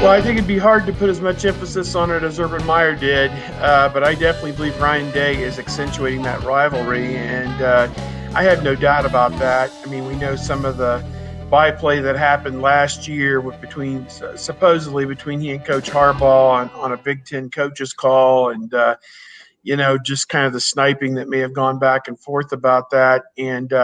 Well, I think it'd be hard to put as much emphasis on it as Urban Meyer did, but I definitely believe Ryan Day is accentuating that rivalry, and I have no doubt about that. I mean, we know some of the byplay that happened last year supposedly between he and Coach Harbaugh on a Big Ten coaches call, and just kind of the sniping that may have gone back and forth about that. And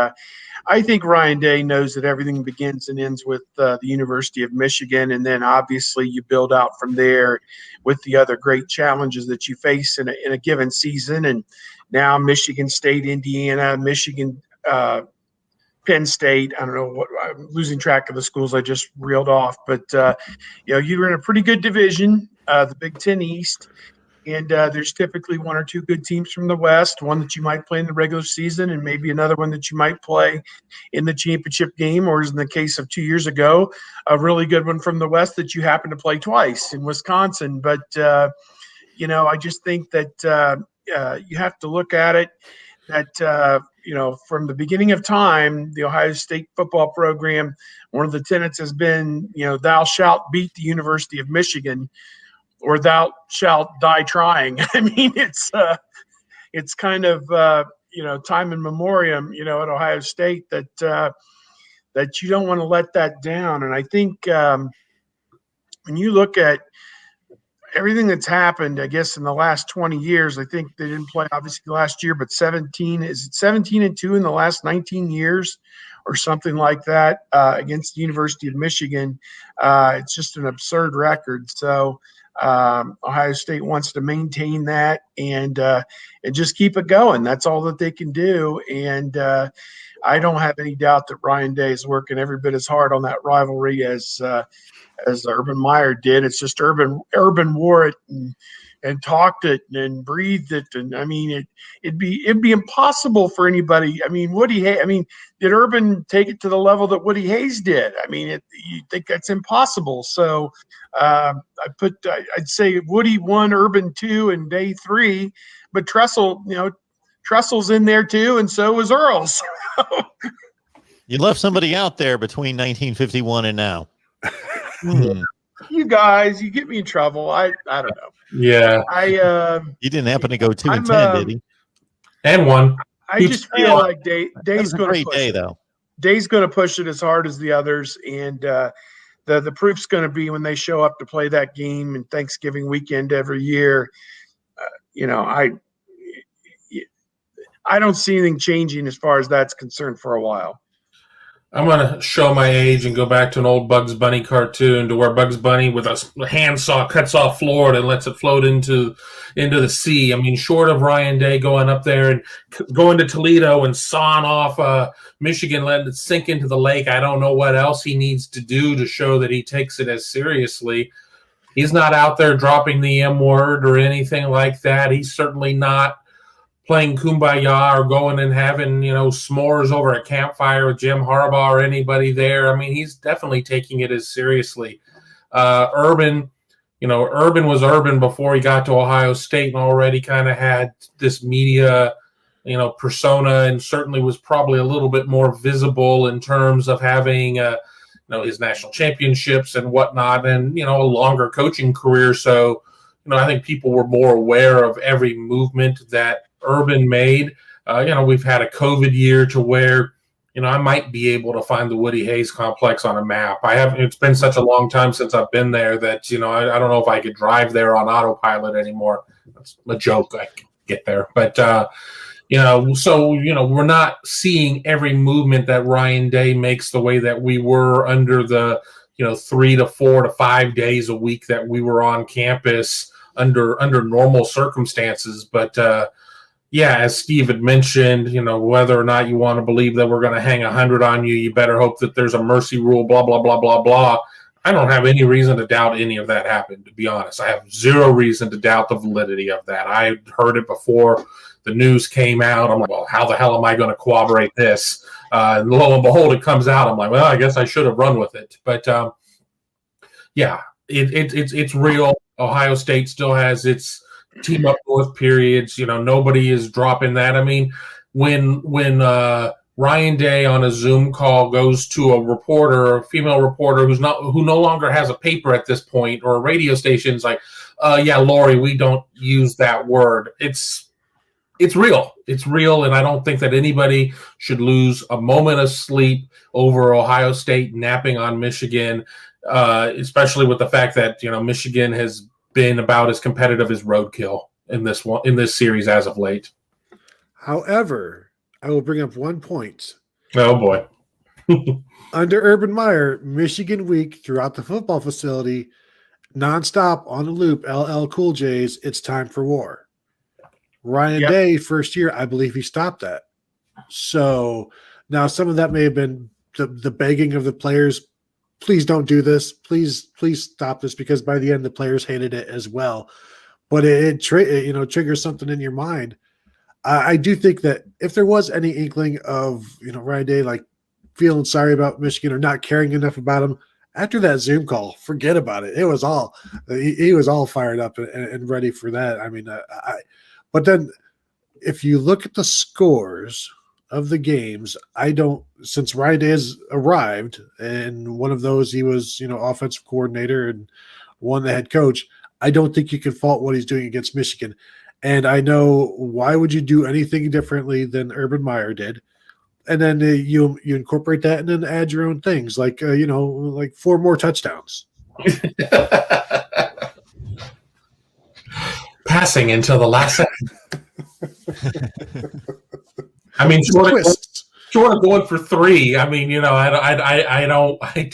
I think Ryan Day knows that everything begins and ends with the University of Michigan, and then obviously you build out from there with the other great challenges that you face in a given season. And now Michigan State, Indiana, Michigan, Penn State. I don't know what I'm losing track of the schools I just reeled off, but you're in a pretty good division, the Big Ten East. And there's typically one or two good teams from the West, one that you might play in the regular season and maybe another one that you might play in the championship game, or as in the case of 2 years ago, a really good one from the West that you happen to play twice in Wisconsin. But, I just think that you have to look at it that, from the beginning of time, the Ohio State football program, one of the tenets has been, thou shalt beat the University of Michigan, or thou shalt die trying. I mean, it's kind of time in memoriam, at Ohio State that you don't want to let that down. And I think when you look at everything that's happened, I guess in the last 20 years, I think they didn't play obviously last year, but 17-2 in the last 19 years or something like that against the University of Michigan. It's just an absurd record. So Ohio State wants to maintain that and just keep it going. That's all that they can do. And I don't have any doubt that Ryan Day is working every bit as hard on that rivalry as Urban Meyer did. It's just Urban wore it and talked it and breathed it. And I mean, it'd be impossible for anybody. I mean, did Urban take it to the level that Woody Hayes did? I mean, you think that's impossible. So I'd say Woody 1, Urban 2, and Day 3, but Tressel's in there too, and so was Earl. So. You left somebody out there between 1951 and now. You guys, you get me in trouble. I don't know. Yeah. You didn't happen to go 2 and 10, did he? And 1. I just feel like Day's going to push it. Though. Day's going to push it as hard as the others, and the proof's going to be when they show up to play that game in Thanksgiving weekend every year. I don't see anything changing as far as that's concerned for a while. I'm going to show my age and go back to an old Bugs Bunny cartoon to where Bugs Bunny with a handsaw cuts off Florida and lets it float into the sea. I mean, short of Ryan Day going up there and going to Toledo and sawing off Michigan, letting it sink into the lake, I don't know what else he needs to do to show that he takes it as seriously. He's not out there dropping the M word or anything like that. He's certainly not playing Kumbaya or going and having, s'mores over a campfire with Jim Harbaugh or anybody there. I mean, he's definitely taking it as seriously. Urban was Urban before he got to Ohio State and already kind of had this media, persona, and certainly was probably a little bit more visible in terms of having, his national championships and whatnot and, a longer coaching career. So, I think people were more aware of every movement that Urban made. We've had a COVID year to where, I might be able to find the Woody Hayes complex on a map. It's been such a long time since I've been there that, I don't know if I could drive there on autopilot anymore. That's a joke. I could get there. But, we're not seeing every movement that Ryan Day makes the way that we were under the, 3 to 4 to 5 days a week that we were on campus under normal circumstances. But, as Steve had mentioned, whether or not you want to believe that we're going to hang 100 on you, you better hope that there's a mercy rule, blah, blah, blah, blah, blah. I don't have any reason to doubt any of that happened, to be honest. I have zero reason to doubt the validity of that. I heard it before the news came out. I'm like, well, how the hell am I going to corroborate this? And lo and behold, it comes out. I'm like, well, I guess I should have run with it. But, it's real. Ohio State still has its team up north periods. Nobody is dropping that. I mean, when Ryan Day on a Zoom call goes to a reporter, a female reporter who no longer has a paper at this point, or a radio station, is like, yeah, Lori, we don't use that word. It's real. It's real, and I don't think that anybody should lose a moment of sleep over Ohio State napping on Michigan, especially with the fact that Michigan has been about as competitive as roadkill in this series as of late. However, I will bring up one point. Oh boy! Under Urban Meyer, Michigan week throughout the football facility, nonstop on the loop. LL Cool J's. It's time for war. Ryan Day, first year, I believe he stopped that. So now some of that may have been the begging of the players. Please don't do this. Please stop this, because by the end the players hated it as well. But it triggers something in your mind. I do think that if there was any inkling of Ryan Day like feeling sorry about Michigan or not caring enough about him, after that Zoom call, forget about it. It was all he was all fired up and ready for that. I mean, but then if you look at the scores of the games, since Ryan Day has arrived, and one of those he was, offensive coordinator and one the head coach, I don't think you can fault what he's doing against Michigan. And I know, why would you do anything differently than Urban Meyer did? And then you incorporate that and then add your own things, like, like 4 more touchdowns. Passing until the last second. I mean, short of going for 3. I mean, I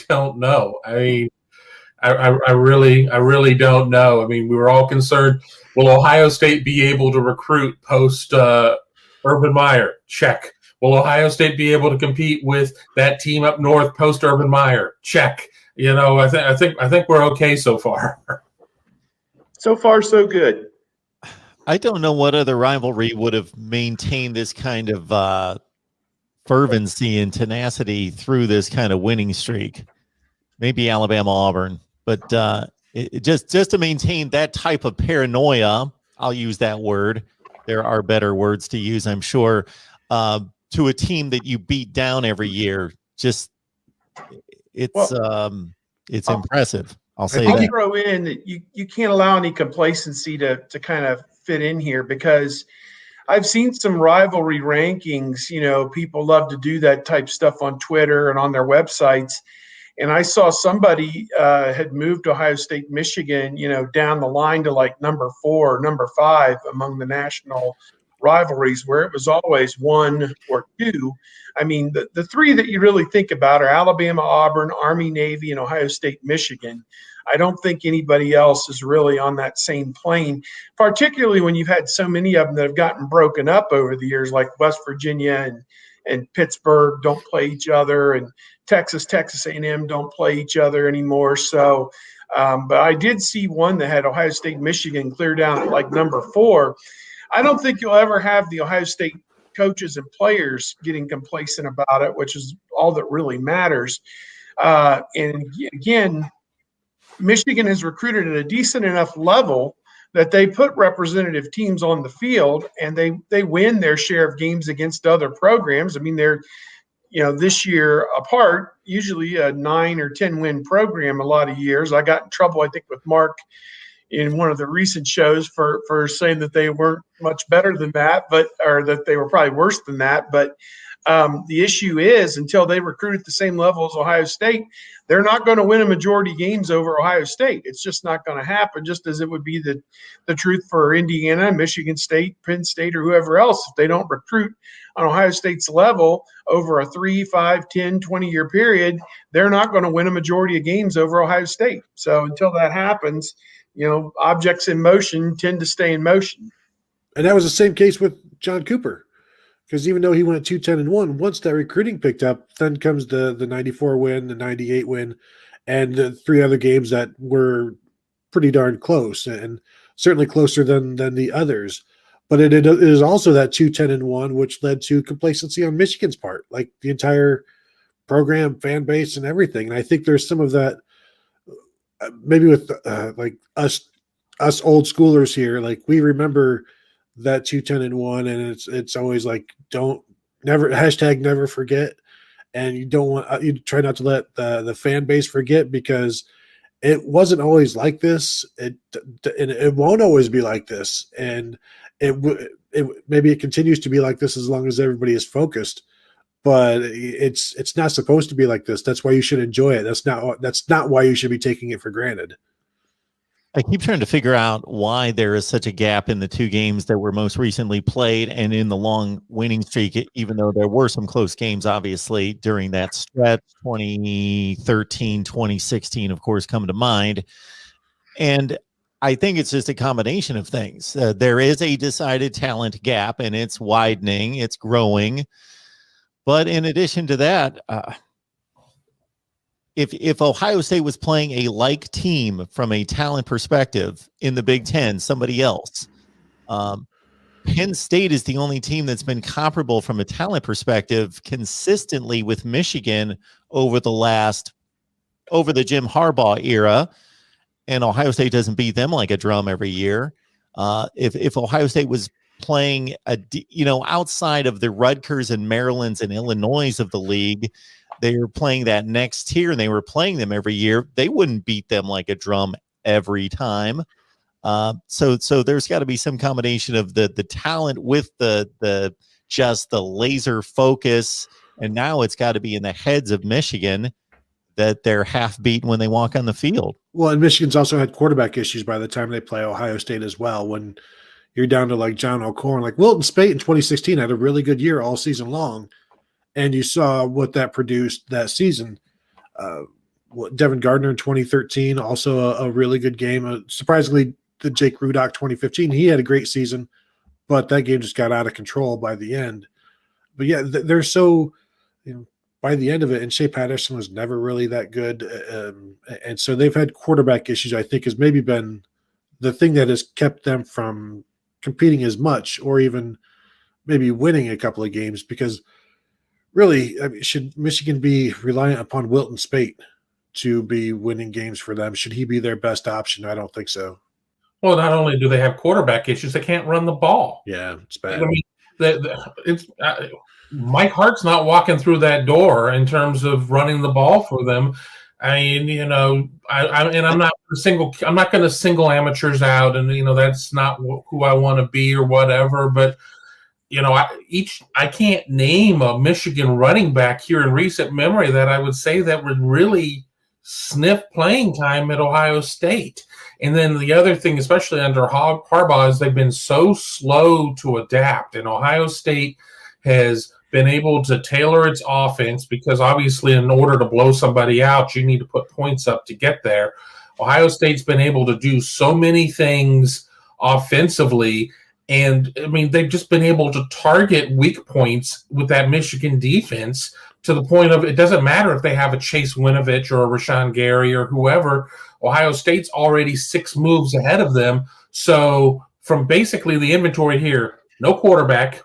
don't know. I mean, I really don't know. I mean, we were all concerned. Will Ohio State be able to recruit post Urban Meyer? Check. Will Ohio State be able to compete with that team up north post Urban Meyer? Check. I think we're okay so far. So far, so good. I don't know what other rivalry would have maintained this kind of fervency and tenacity through this kind of winning streak. Maybe Alabama-Auburn, but just to maintain that type of paranoia, I'll use that word. There are better words to use, I'm sure, to a team that you beat down every year. It's impressive. I'll throw in that you can't allow any complacency to kind of fit in here, because I've seen some rivalry rankings. People love to do that type stuff on Twitter and on their websites. And I saw somebody had moved Ohio State, Michigan, down the line to like number 4, number 5 among the national rivalries, where it was always 1 or 2. I mean, the 3 that you really think about are Alabama, Auburn, Army, Navy, and Ohio State, Michigan. I don't think anybody else is really on that same plane, particularly when you've had so many of them that have gotten broken up over the years, like West Virginia and Pittsburgh don't play each other, and Texas A&M don't play each other anymore. So, but I did see one that had Ohio State, Michigan clear down at like number 4. I don't think you'll ever have the Ohio State coaches and players getting complacent about it, which is all that really matters. And again, Michigan has recruited at a decent enough level that they put representative teams on the field, and they win their share of games against other programs. I mean, they're, this year apart, usually a 9 or 10 win program a lot of years. I got in trouble, I think, with Mark in one of the recent shows for saying that they weren't much better than that, or that they were probably worse than that. But the issue is, until they recruit at the same level as Ohio State, they're not going to win a majority games over Ohio State. It's just not going to happen, just as it would be the truth for Indiana, Michigan State, Penn State, or whoever else. If they don't recruit on Ohio State's level over a 3, 5, 10, 20-year period, they're not going to win a majority of games over Ohio State. So until that happens, objects in motion tend to stay in motion. And that was the same case with John Cooper. Because even though he went 2-10-1, once that recruiting picked up, then comes the 94 win, the 98 win, and the 3 other games that were pretty darn close, and certainly closer than the others. But it is also that 2-10-1, which led to complacency on Michigan's part, like the entire program, fan base, and everything. And I think there's some of that, maybe with like us old schoolers here, like we remember that 2-10-1, and it's always like, don't never forget. And you don't want you try not to let the fan base forget, because it wasn't always like this. It won't always be like this, and maybe it continues to be like this as long as everybody is focused. But it's not supposed to be like this. That's why you should enjoy it. That's not why you should be taking it for granted. I keep trying to figure out why there is such a gap in the two games that were most recently played and in the long winning streak, even though there were some close games, obviously, during that stretch. 2013, 2016, of course, come to mind. And I think it's just a combination of things. There is a decided talent gap, and it's widening, it's growing. But in addition to that, if Ohio State was playing a like team from a talent perspective in the Big Ten, somebody else, Penn State is the only team that's been comparable from a talent perspective consistently with Michigan over the Jim Harbaugh era, and Ohio State doesn't beat them like a drum every year. If Ohio State was playing outside of the Rutgers and Marylands and Illinois of the league, they were playing that next tier and they were playing them every year, they wouldn't beat them like a drum every time. So there's got to be some combination of the talent with the just the laser focus, and now it's got to be in the heads of Michigan that they're half beaten when they walk on the field. Well, and Michigan's also had quarterback issues by the time they play Ohio State as well. When you're down to like John O'Corn, like Wilton Spate in 2016 had a really good year all season long. And you saw what that produced that season. Devin Gardner in 2013, also a really good game. Surprisingly, the Jake Rudock 2015, he had a great season, but that game just got out of control by the end. But yeah, they're so, by the end of it, and Shea Patterson was never really that good. And so they've had quarterback issues, I think, has maybe been the thing that has kept them from competing as much or even maybe winning a couple of games, because really, should Michigan be reliant upon Wilton Spate to be winning games for them? Should he be their best option? I don't think so. Well, not only do they have quarterback issues, they can't run the ball. Yeah, it's bad. I mean, Mike Hart's not walking through that door in terms of running the ball for them. I mean, I'm not going to single amateurs out, and that's not who I want to be or whatever, but. I can't name a Michigan running back here in recent memory that I would say that would really sniff playing time at Ohio State. And then the other thing, especially under Harbaugh, is they've been so slow to adapt. And Ohio State has been able to tailor its offense because obviously in order to blow somebody out, you need to put points up to get there. Ohio State's been able to do so many things offensively. And, I mean, they've just been able to target weak points with that Michigan defense to the point of it doesn't matter if they have a Chase Winovich or a Rashawn Gary or whoever. Ohio State's already 6 moves ahead of them. So from basically the inventory here, no quarterback,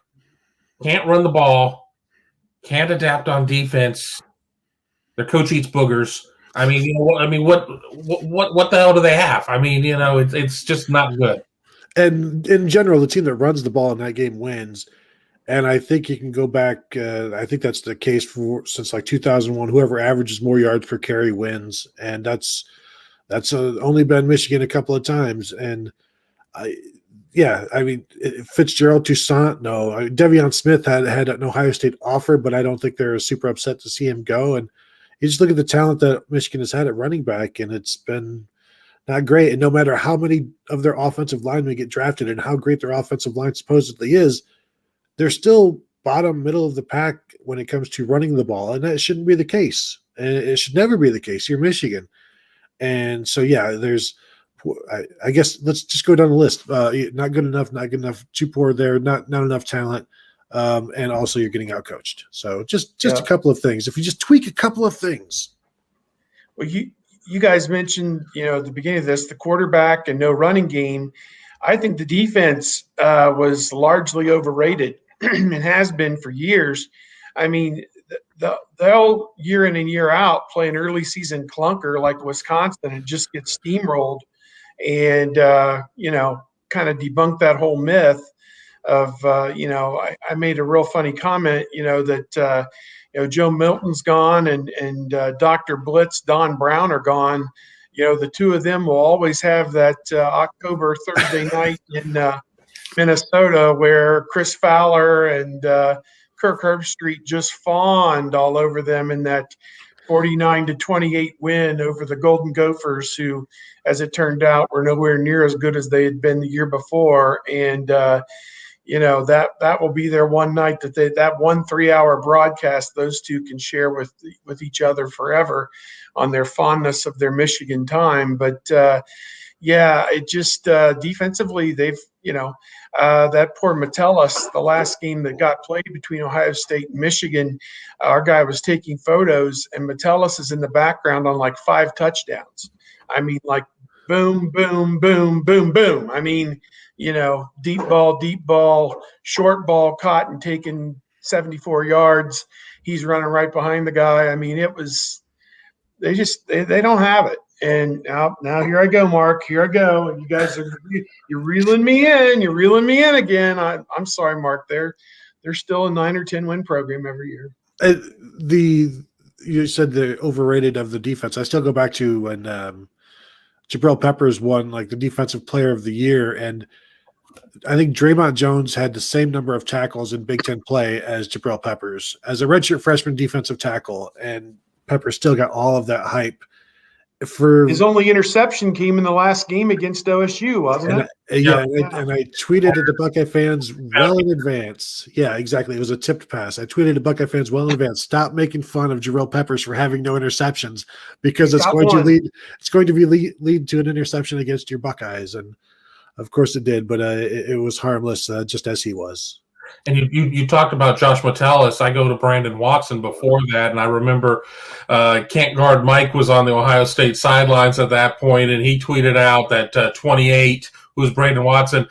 can't run the ball, can't adapt on defense. Their coach eats boogers. I mean, what the hell do they have? I mean, it's just not good. And in general, the team that runs the ball in that game wins. And I think you can go back. I think that's the case since like 2001. Whoever averages more yards per carry wins, and that's only been Michigan a couple of times. And Fitzgerald, Toussaint, no. Devion Smith had an Ohio State offer, but I don't think they're super upset to see him go. And you just look at the talent that Michigan has had at running back, and it's been not great. And no matter how many of their offensive linemen get drafted and how great their offensive line supposedly is, they're still middle of the pack when it comes to running the ball. And that shouldn't be the case. And it should never be the case. You're Michigan. And so, yeah, I guess let's just go down the list. Not good enough, too poor there, not enough talent. And also you're getting outcoached. So just a couple of things. If you just tweak a couple of things. Well, you guys mentioned, at the beginning of this, the quarterback and no running game. I think the defense was largely overrated and has been for years. I mean, they'll year in and year out play an early season clunker like Wisconsin and just get steamrolled and, kind of debunk that whole myth. I made a real funny comment, that Joe Milton's gone and Dr. Blitz, Don Brown are gone. The two of them will always have that October Thursday night in Minnesota where Chris Fowler and Kirk Herbstreit just fawned all over them in that 49-28 win over the Golden Gophers, who, as it turned out, were nowhere near as good as they had been the year before. And that will be their one night that 1 3-hour broadcast those two can share with each other forever on their fondness of their Michigan time. But it just defensively they've that poor Metellus, the last game that got played between Ohio State and Michigan, our guy was taking photos and Metellus is in the background on like 5 touchdowns. I mean, like boom, boom, boom, boom, boom. I mean, deep ball, short ball caught and taken 74 yards. He's running right behind the guy. I mean, it was they don't have it. And now here I go, Mark. Here I go. You guys you're reeling me in. You're reeling me in again. I'm sorry, Mark. They're still a 9 or 10 win program every year. You said the overrated of the defense. I still go back to when Jabril Peppers won like the defensive player of the year, and I think Draymond Jones had the same number of tackles in Big Ten play as Jabril Peppers as a redshirt freshman defensive tackle, and Peppers still got all of that hype. His only interception came in the last game against OSU, wasn't it? And I tweeted at the Buckeye fans well in advance. Yeah, exactly. It was a tipped pass. I tweeted to Buckeye fans well in advance. Stop making fun of Jabril Peppers for having no interceptions because it's going to lead to an interception against your Buckeyes, and of course it did. But it was harmless, just as he was. And you talked about Josh Metellus. I go to Brandon Watson before that, and I remember Can't Guard Mike was on the Ohio State sidelines at that point, and he tweeted out that 28, who was Brandon Watson,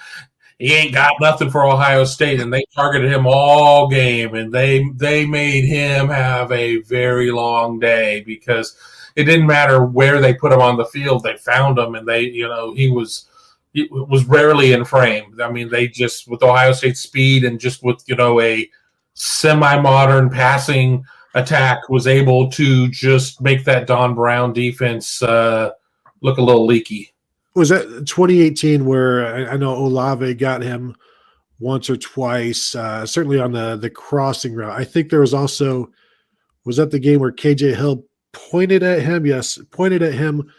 he ain't got nothing for Ohio State, and they targeted him all game, and they made him have a very long day because it didn't matter where they put him on the field. They found him, and he was rarely in frame. I mean, they just, with Ohio State speed and just with, a semi-modern passing attack, was able to just make that Don Brown defense look a little leaky. Was that 2018 where I know Olave got him once or twice, certainly on the crossing route? I think there was also, was that the game where KJ Hill pointed at him? Yes, pointed at him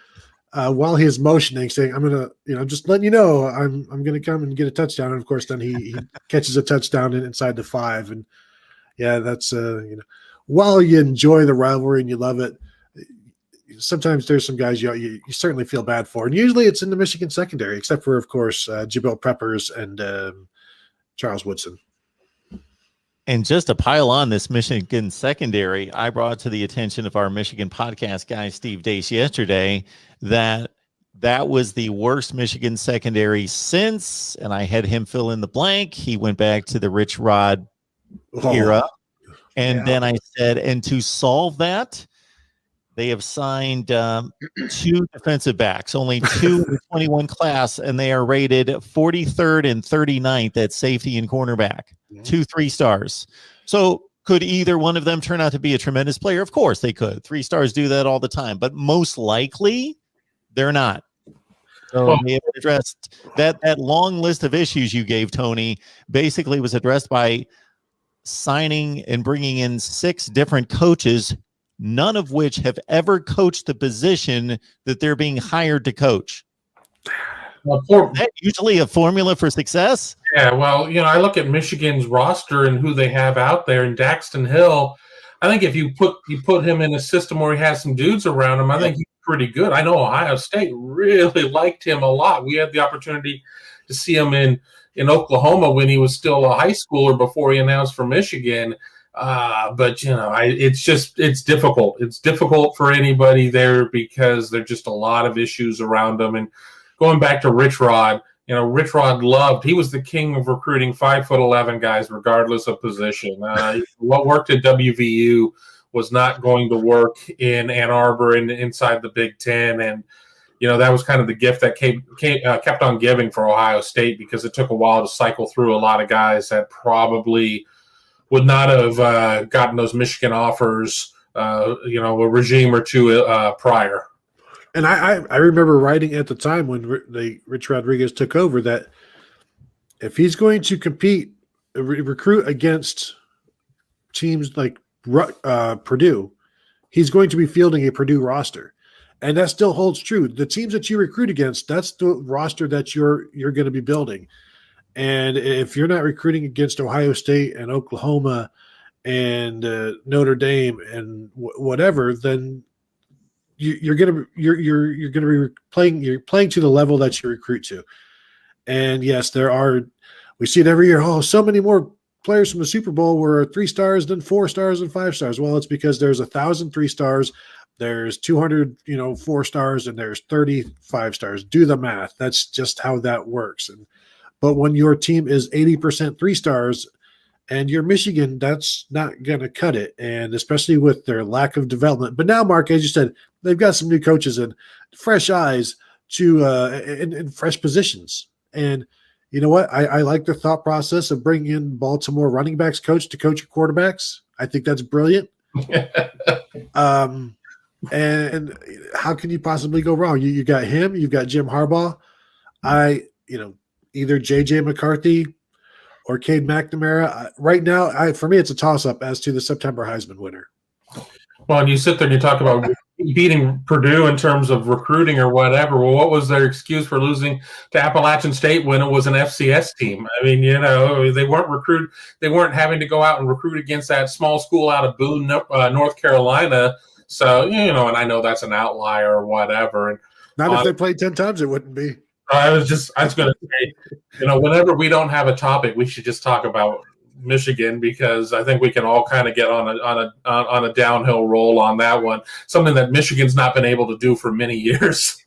while he is motioning, saying, "I'm gonna, I'm just letting you know, I'm gonna come and get a touchdown." And of course, then he catches a touchdown inside the 5. And yeah, that's while you enjoy the rivalry and you love it, sometimes there's some guys you certainly feel bad for, and usually it's in the Michigan secondary, except for of course Jabril Peppers and Charles Woodson. And just to pile on this Michigan secondary, I brought to the attention of our Michigan podcast guy, Steve Dace, yesterday that was the worst Michigan secondary since, and I had him fill in the blank. He went back to the Rich Rod era. And then I said, and to solve that, they have signed 2 defensive backs, only 2 in the 21 class, and they are rated 43rd and 39th at safety and cornerback. 2 3-stars. So could either one of them turn out to be a tremendous player? Of course they could. 3-stars do that all the time, but most likely they're not. So they have addressed that long list of issues you gave, Tony, basically was addressed by signing and bringing in 6 different coaches, none of which have ever coached the position that they're being hired to coach. Is that usually a formula for success? Yeah, well, I look at Michigan's roster and who they have out there, and Daxton Hill, I think if you put him in a system where he has some dudes around him, I think he's pretty good. I know Ohio State really liked him a lot. We had the opportunity to see him in Oklahoma when he was still a high schooler before he announced for Michigan. But it's difficult. It's difficult for anybody there because there's just a lot of issues around them. And going back to Rich Rod, Rich Rod he was the king of recruiting 5'11" guys, regardless of position. What worked at WVU was not going to work in Ann Arbor and inside the Big Ten. And that was kind of the gift that kept on giving for Ohio State, because it took a while to cycle through a lot of guys that probably would not have gotten those Michigan offers, a regime or two prior. And I remember writing at the time when Rich Rodriguez took over that if he's going to compete, recruit against teams like Purdue, he's going to be fielding a Purdue roster. And that still holds true. The teams that you recruit against, that's the roster that you're going to be building. And if you're not recruiting against Ohio State and Oklahoma and Notre Dame and whatever, then you're going to be playing to the level that you recruit to. And yes, we see it every year. Oh, so many more players from the Super Bowl were 3 stars than 4 stars and 5 stars. Well, it's because there's 1,000 3 stars, there's 200 4 stars, and there's 35 stars. Do the math. That's just how that works. But when your team is 80% 3 stars and you're Michigan, that's not going to cut it, and especially with their lack of development. But now, Mark, as you said, they've got some new coaches and fresh eyes to in fresh positions. And you know what? I like the thought process of bringing in Baltimore running backs coach to coach your quarterbacks. I think that's brilliant. And how can you possibly go wrong? You got him. You've got Jim Harbaugh. Either J.J. McCarthy or Cade McNamara. Right now, for me, it's a toss-up as to the September Heisman winner. Well, and you sit there and you talk about beating Purdue in terms of recruiting or whatever. Well, what was their excuse for losing to Appalachian State when it was an FCS team? I mean, they weren't having to go out and recruit against that small school out of Boone, North Carolina. So, and I know that's an outlier or whatever. And not if they played 10 times, it wouldn't be. I was going to say, whenever we don't have a topic, we should just talk about Michigan, because I think we can all kind of get on a downhill roll on that one. Something that Michigan's not been able to do for many years.